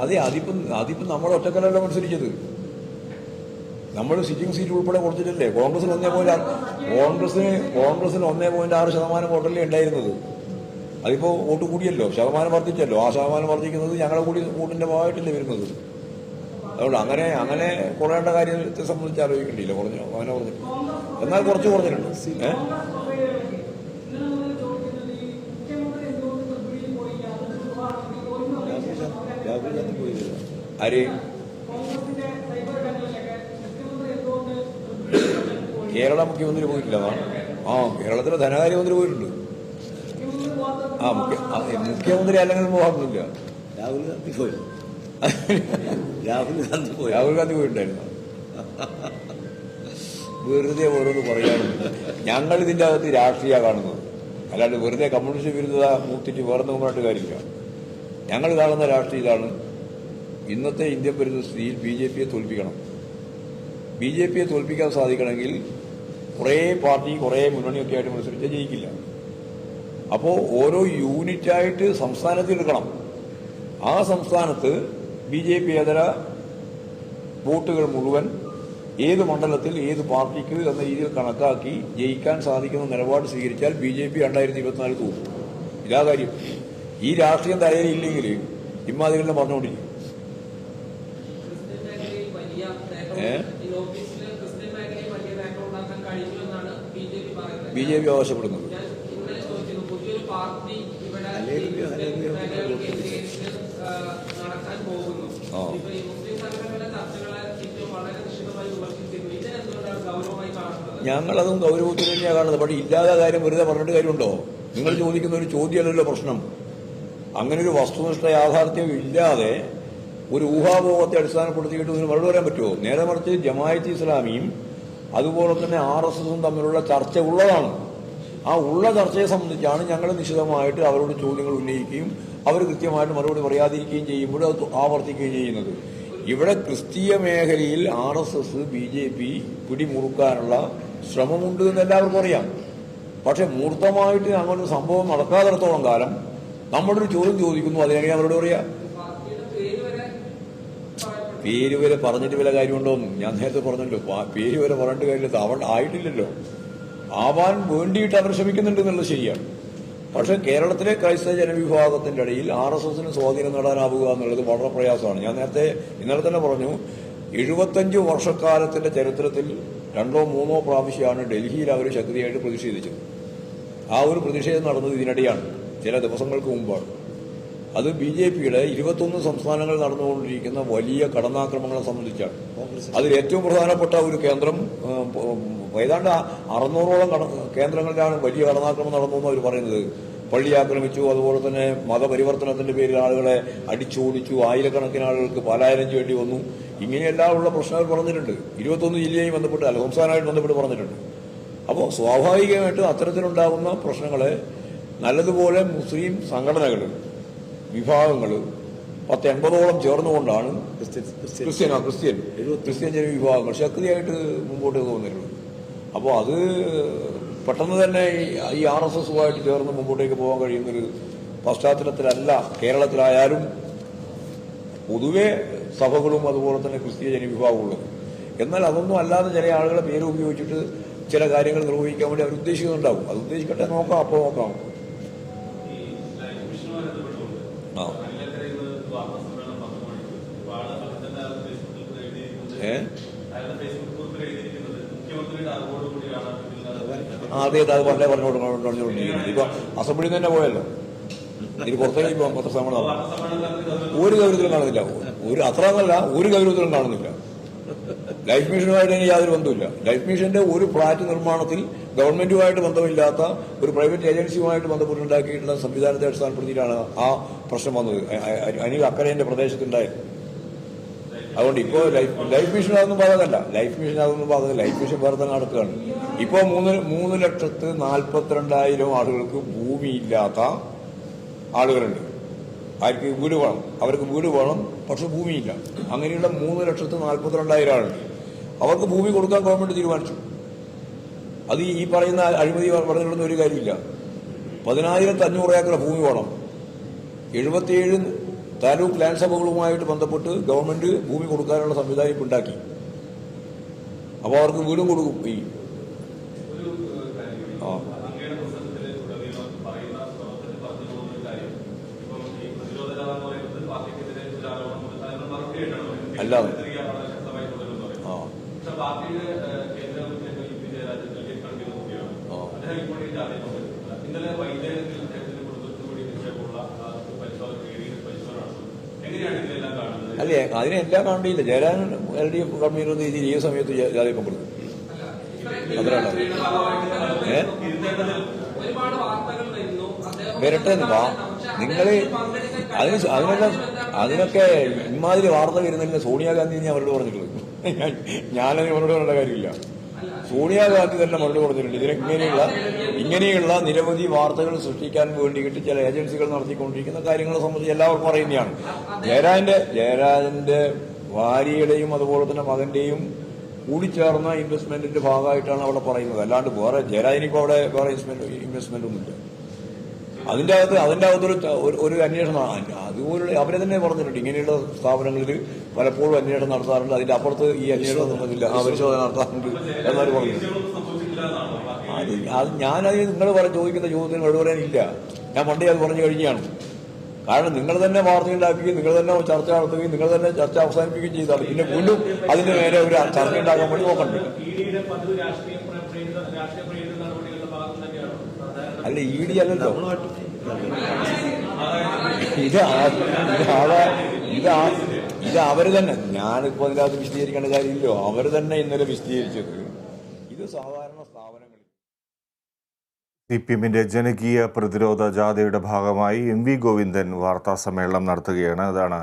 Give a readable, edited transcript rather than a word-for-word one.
അതെ, അതിപ്പം നമ്മൾ ഒറ്റക്കലല്ല മത്സരിച്ചത്. നമ്മൾ സിറ്റിംഗ് സീറ്റ് ഉൾപ്പെടെ കൊടുത്തിട്ടില്ലേ? കോൺഗ്രസിന് 1.6% വോട്ടല്ലേ ഉണ്ടായിരുന്നത്. അതിപ്പോൾ വോട്ട് കൂടിയല്ലോ, ശതമാനം വർദ്ധിച്ചല്ലോ. ആ ശതമാനം വർദ്ധിക്കുന്നത് ഞങ്ങളെ കൂടി വോട്ടിൻ്റെ ഭാഗമായിട്ടല്ലേ വരുന്നത്. അതുകൊണ്ട് അങ്ങനെ കുറയേണ്ട കാര്യത്തെ സംബന്ധിച്ച് ആലോചിക്കേണ്ടിയില്ല. അങ്ങനെ കുറഞ്ഞിട്ട്, എന്നാൽ കുറച്ച് കുറഞ്ഞിട്ടുണ്ട്. ആര്? കേരള മുഖ്യമന്ത്രി പോയിട്ടില്ല. കേരളത്തിലെ ധനകാര്യമന്ത്രി പോയിട്ടുണ്ട്. മുഖ്യമന്ത്രി അല്ലെങ്കിൽ മോഹമൊന്നുമില്ല. രാഹുൽ ഗാന്ധി പോയിട്ടുണ്ടായിരുന്നു. വെറുതെ ഓരോന്ന് പറയാറുണ്ട്. ഞങ്ങൾ ഇതിൻ്റെ അകത്ത് രാഷ്ട്രീയ കാണുന്നത്, അല്ലാണ്ട് വെറുതെ കമ്മ്യൂണിസ്റ്റ് വിരുദ്ധത മൂത്തിട്ട് വേറൊന്നും പറഞ്ഞിട്ട് കാര്യമില്ല. ഞങ്ങൾ കാണുന്ന രാഷ്ട്രീയ ഇതാണ്. ഇന്നത്തെ ഇന്ത്യൻ പരിസ്ഥിതിയിൽ BJPയെ തോൽപ്പിക്കണം. BJPയെ തോൽപ്പിക്കാൻ സാധിക്കണമെങ്കിൽ കുറേ പാർട്ടി, കുറേ മുന്നണിയൊക്കെ ആയിട്ട് മത്സരിച്ചാൽ ജയിക്കില്ല. അപ്പോൾ ഓരോ യൂണിറ്റായിട്ട് സംസ്ഥാനത്ത് എടുക്കണം. ആ സംസ്ഥാനത്ത് BJP ഏതര വോട്ടുകൾ മുഴുവൻ ഏത് മണ്ഡലത്തിൽ ഏത് പാർട്ടിക്ക് എന്ന രീതിയിൽ കണക്കാക്കി ജയിക്കാൻ സാധിക്കുന്ന നിലപാട് സ്വീകരിച്ചാൽ BJP 2024 തോന്നും. ഇതാ കാര്യം. ഈ രാഷ്ട്രീയം തലയിലില്ലെങ്കിൽ ഇമ്മാതികളെ പറഞ്ഞുകൊണ്ടിരിക്കും. BJP ആവശ്യപ്പെടുന്നത് ഞങ്ങളതും ഗൗരവത്തിൽ തന്നെയാണ് കാണുന്നത്. പക്ഷേ ഇല്ലാത്ത കാര്യം വെറുതെ പറഞ്ഞിട്ട് കാര്യമുണ്ടോ? നിങ്ങൾ ചോദിക്കുന്ന ഒരു ചോദ്യമല്ലല്ലോ പ്രശ്നം. അങ്ങനെ ഒരു വസ്തുനിഷ്ഠ യാഥാർത്ഥ്യം ഇല്ലാതെ ഒരു ഊഹാപോഹത്തെ അടിസ്ഥാനപ്പെടുത്തിയിട്ട് ഇതിന് മറുപടി പറയാൻ പറ്റുമോ? നേരെ മറിച്ച് ജമാഅത്ത് ഇസ്ലാമിയും അതുപോലെ തന്നെ RSSും തമ്മിലുള്ള ചർച്ച ഉള്ളതാണ്. ആ ഉള്ള ചർച്ചയെ സംബന്ധിച്ചാണ് ഞങ്ങൾ നിശ്ചിതമായിട്ട് അവരോട് ചോദ്യങ്ങൾ ഉന്നയിക്കുകയും അവർ കൃത്യമായിട്ട് മറുപടി പറയാതിരിക്കുകയും ചെയ്യുമ്പോൾ അത് ആവർത്തിക്കുകയും ചെയ്യുന്നത്. ഇവിടെ ക്രിസ്തീയ മേഖലയിൽ RSS BJP പിടിമുറുക്കാനുള്ള ശ്രമമുണ്ട് എന്ന് എല്ലാവർക്കും അറിയാം. പക്ഷെ മൂർത്തമായിട്ട് അങ്ങനൊരു സംഭവം നടക്കാത്തിടത്തോളം കാലം നമ്മളൊരു ചോദ്യം ചോദിക്കുന്നു, അതിനെങ്ങനെ അവരോട് പറയാം? പേര് വരെ പറഞ്ഞിട്ട് വല്ല കാര്യമുണ്ടോന്നും ഞാൻ നേരത്തെ പറഞ്ഞല്ലോ. പേര് വരെ പറഞ്ഞിട്ട് കാര്യമില്ല. അവൾ ആയിട്ടില്ലല്ലോ. ആവാൻ വേണ്ടിയിട്ട് അവർ ശ്രമിക്കുന്നുണ്ട് എന്നുള്ളത് ശരിയാണ്. പക്ഷെ കേരളത്തിലെ ക്രൈസ്തവ ജനവിഭാഗത്തിന്റെ ഇടയിൽ RSSന് സ്വാധീനം നേടാനാവുക എന്നുള്ളത് വളരെ പ്രയാസമാണ്. ഞാൻ ഇന്നലെ തന്നെ പറഞ്ഞു, 75 വർഷക്കാലത്തിന്റെ ചരിത്രത്തിൽ 2 or 3 പ്രാവശ്യമാണ് ഡൽഹിയിൽ അവർ ശക്തിയായിട്ട് പ്രതിഷേധിച്ചത്. ആ ഒരു പ്രതിഷേധം നടന്നത് ഇതിനിടെയാണ്, ചില ദിവസങ്ങൾക്ക് മുമ്പാണ്. അത് BJPയുടെ 21 സംസ്ഥാനങ്ങൾ നടന്നുകൊണ്ടിരിക്കുന്ന വലിയ കടന്നാക്രമണങ്ങളെ സംബന്ധിച്ചാണ്. അതിൽ ഏറ്റവും പ്രധാനപ്പെട്ട ഒരു കേന്ദ്രം, ഏതാണ്ട് 600ഓളം കേന്ദ്രങ്ങളിലാണ് വലിയ കടന്നാക്രമണം നടന്നു എന്ന് അവർ പറയുന്നത്. പള്ളി ആക്രമിച്ചു, അതുപോലെ തന്നെ മതപരിവർത്തനത്തിന്റെ പേരിൽ ആളുകളെ അടിച്ചോടിച്ചു, ആയിരക്കണക്കിന് ആളുകൾക്ക് പലായനം ചെയ്യേണ്ടി വന്നു. ഇങ്ങനെയെല്ലാം ഉള്ള പ്രശ്നങ്ങൾ പറഞ്ഞിട്ടുണ്ട്. 21 ജില്ലയുമായി ബന്ധപ്പെട്ട്, സംസ്ഥാനമായിട്ട് ബന്ധപ്പെട്ട് പറഞ്ഞിട്ടുണ്ട്. അപ്പോൾ സ്വാഭാവികമായിട്ടും അത്തരത്തിലുണ്ടാകുന്ന പ്രശ്നങ്ങളെ നല്ലതുപോലെ മുസ്ലിം സംഘടനകൾ, വിഭാഗങ്ങൾ 10-80ഓളം ചേർന്നുകൊണ്ടാണ് ക്രിസ്ത്യൻ ജനവിഭാഗങ്ങൾ ശക്തിയായിട്ട് മുമ്പോട്ട് പോകുന്നിട്ടുള്ളത്. അപ്പോൾ അത് പെട്ടെന്ന് തന്നെ ഈ RSSുമായിട്ട് ചേർന്ന് മുമ്പോട്ടേക്ക് പോകാൻ കഴിയുന്നൊരു പശ്ചാത്തലത്തിലല്ല കേരളത്തിലായാലും പൊതുവെ സഭകളും അതുപോലെ തന്നെ ക്രിസ്തീയ ജനവിഭാഗമുള്ളത്. എന്നാൽ അതൊന്നും അല്ലാതെ ചില ആളുകളെ പേര് ഉപയോഗിച്ചിട്ട് ചില കാര്യങ്ങൾ നിർവഹിക്കാൻ വേണ്ടി അവർ ഉദ്ദേശിക്കുന്നുണ്ടാവും. അത് ഉദ്ദേശിക്കട്ടെ, നോക്കാം, അപ്പോൾ നോക്കാം. അതെ, അത് വളരെ പറഞ്ഞുകൊണ്ടിരിക്കുന്നത്. ഇപ്പൊ അസംബ്ലിയിൽ തന്നെ പോയല്ലോ, ഇത് പുറത്തേക്ക് പോകാൻ പത്രസമ്മേളനം ഒരു ഗൗരവത്തിലും കാണുന്നില്ല. അത്ര എന്നല്ല, ഒരു ഗൗരവത്തിലും കാണുന്നില്ല. ലൈഫ് മിഷനുമായിട്ട് എനിക്ക് യാതൊരു ബന്ധമില്ല. ലൈഫ് മിഷന്റെ ഒരു ഫ്ളാറ്റ് നിർമ്മാണത്തിൽ ഗവൺമെന്റുമായിട്ട് ബന്ധമില്ലാത്ത ഒരു പ്രൈവറ്റ് ഏജൻസിയുമായിട്ട് ബന്ധപ്പെട്ടുണ്ടാക്കിയിട്ടുള്ള സംവിധാനത്തെ അടിസ്ഥാനപ്പെടുത്തിയിട്ടാണ് ആ പ്രശ്നം വന്നത്. അനിൽ അക്കരേന്റെ പ്രദേശത്തുണ്ടായത്. അതുകൊണ്ട് ഇപ്പോൾ ലൈഫ് മിഷൻ അതൊന്നും ബാധകമല്ല. ലൈഫ് മിഷൻ വേറെ തന്നെ നടക്കുകയാണ്. ഇപ്പോൾ 3,42,000 ആളുകൾക്ക് ഭൂമിയില്ലാത്ത ആളുകളുണ്ട്. ആർക്ക് വീട് വേണം, അവർക്ക് വീട് വേണം, പക്ഷെ ഭൂമിയില്ല. അങ്ങനെയുള്ള 3,42,000 ആളുണ്ട്. അവർക്ക് ഭൂമി കൊടുക്കാൻ ഗവൺമെന്റ് തീരുമാനിച്ചു. അത് ഈ പറയുന്ന അഴിമതി പറഞ്ഞിട്ടുള്ള ഒരു കാര്യമില്ല. 10,500 ഏക്കർ ഭൂമി വേണം. 77 താലൂക്ക് ലാൻഡ് സഭകളുമായിട്ട് ബന്ധപ്പെട്ട് ഗവൺമെൻറ് ഭൂമി കൊടുക്കാനുള്ള സംവിധാനം ഉണ്ടാക്കി. അപ്പോൾ അവർക്ക് വീടും കൊടുക്കും. ഈ ആ അല്ലാതെ അല്ലേ, അതിനെല്ലാം കാണേണ്ടിയില്ല. ജയരാജൻ LDF കൺവീനർ ഈ സമയത്ത് ജാതി പങ്കെടുക്കും. അതിനാണ് വരട്ടെ. നിങ്ങൾ അതിനൊക്കെ ഇമാതിരി വാർത്ത വരുന്നില്ല. സോണിയാഗാന്ധി ഞാൻ അവരോട് പറഞ്ഞിട്ടുള്ളത്. ഞാനതിന് അവരോട് പറയേണ്ട കാര്യമില്ല. സോണിയാഗാന്ധി തന്നെ മറുപടി പറഞ്ഞിട്ടുണ്ട്. ഇങ്ങനെയുള്ള നിരവധി വാർത്തകൾ സൃഷ്ടിക്കാൻ വേണ്ടിയിട്ട് ചില ഏജൻസികൾ നടത്തിക്കൊണ്ടിരിക്കുന്ന കാര്യങ്ങളെ സംബന്ധിച്ച് എല്ലാവർക്കും അറിയുന്നതാണ്. ജയരാജന്റെ ഭാര്യയുടെയും അതുപോലെ തന്നെ മകന്റെയും കൂടിച്ചേർന്ന ഇൻവെസ്റ്റ്മെന്റിന്റെ ഭാഗമായിട്ടാണ് അവിടെ പറയുന്നത്. അല്ലാണ്ട് വേറെ ജയരാജനിപ്പോൾ അവിടെ വേറെ ഇൻവെസ്റ്റ്മെന്റ് ഒന്നുമില്ല. അതിൻ്റെ അകത്തൊരു അന്വേഷണം അതുപോലെ അവരെ തന്നെ പറഞ്ഞിട്ടുണ്ട്. ഇങ്ങനെയുള്ള സ്ഥാപനങ്ങളിൽ പലപ്പോഴും അന്വേഷണം നടത്താറുണ്ട്. അതിന്റെ അപ്പുറത്ത് ഈ അന്വേഷണം നടന്നില്ല, പരിശോധന നടത്താറുണ്ട് എന്നവർ പറഞ്ഞു. ഞാനത് നിങ്ങൾ ചോദിക്കുന്ന ചോദ്യത്തിന് മറുപടിയില്ല. ഞാൻ പണ്ടേ അത് പറഞ്ഞു കഴിഞ്ഞാണ്. കാരണം നിങ്ങൾ തന്നെ വാർത്തയുണ്ടാക്കുകയും നിങ്ങൾ തന്നെ ചർച്ച നടത്തുകയും നിങ്ങൾ തന്നെ ചർച്ച അവസാനിപ്പിക്കുകയും ചെയ്താണ്. പിന്നെ വീണ്ടും അതിന്റെ നേരെ ഒരു ചർച്ച ഉണ്ടാക്കാൻ വേണ്ടി നോക്കണ്ടേ? അല്ല, ED അല്ലല്ലോ ഇത് അവര് തന്നെ. ഞാനിപ്പോ അതിനകത്ത് വിശദീകരിക്കേണ്ട കാര്യമില്ലോ. അവര് തന്നെ ഇന്നലെ വിശദീകരിച്ചത് ഇത് സാധാരണ സ്ഥാപനങ്ങളിൽ. CPM-ന്റെ ജനകീയ പ്രതിരോധ ജാഥയുടെ ഭാഗമായി MV ഗോവിന്ദൻ വാർത്താ സമ്മേളനം നടത്തുകയാണ്. അതാണ്